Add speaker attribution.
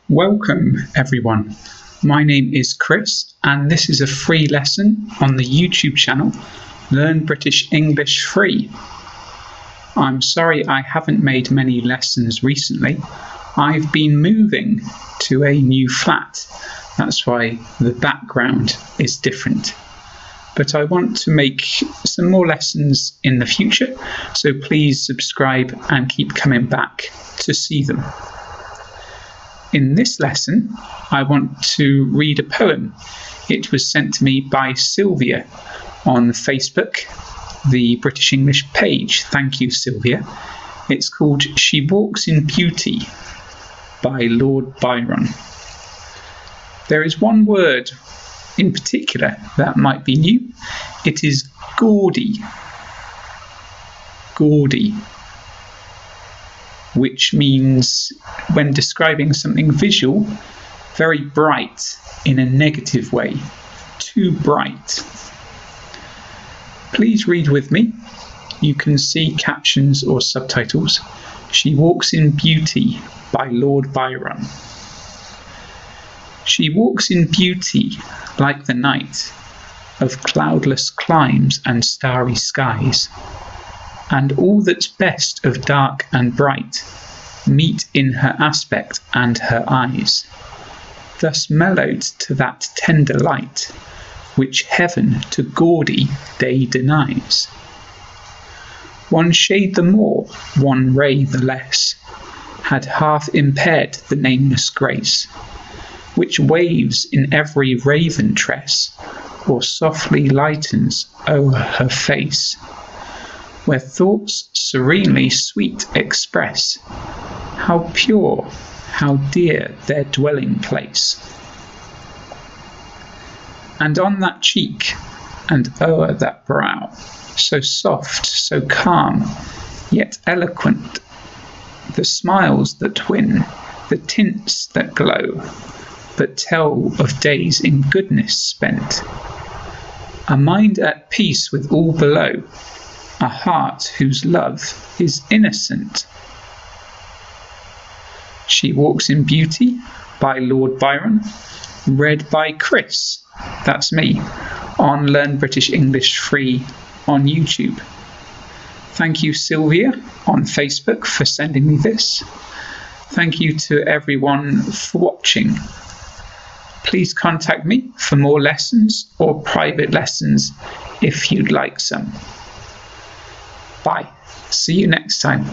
Speaker 1: Welcome everyone, my name is Chris and this is a free lesson on the YouTube channel Learn British English Free. I'm sorry I haven't made many lessons recently. I've been moving to a new flat, that's why the background is different. But I want to make some more lessons in the future, so please subscribe and keep coming back to see them. In this lesson, I want to read a poem. It was sent to me by Sylvia on Facebook, the British English page. Thank you, Sylvia. It's called She Walks in Beauty by Lord Byron. There is one word in particular that might be new. It is gaudy. Gaudy, which means, when describing something visual, very bright in a negative way, too bright. Please read with me. You can see captions or subtitles. She Walks in Beauty by Lord Byron. She walks in beauty like the night of cloudless climes and starry skies, and all that's best of dark and bright meet in her aspect and her eyes, thus mellowed to that tender light which heaven to gaudy day denies. One shade the more, one ray the less, had half impaired the nameless grace, which waves in every raven tress, or softly lightens o'er her face, where thoughts serenely sweet express how pure, how dear their dwelling place. And on that cheek, and o'er that brow, so soft, so calm, yet eloquent, the smiles that win, the tints that glow, but tell of days in goodness spent, a mind at peace with all below, a heart whose love is innocent. She Walks in Beauty by Lord Byron, read by Chris, that's me, on Learn British English Free on YouTube. Thank you, Sylvia, on Facebook for sending me this. Thank you to everyone for watching. Please contact me for more lessons or private lessons if you'd like some. Bye. See you next time.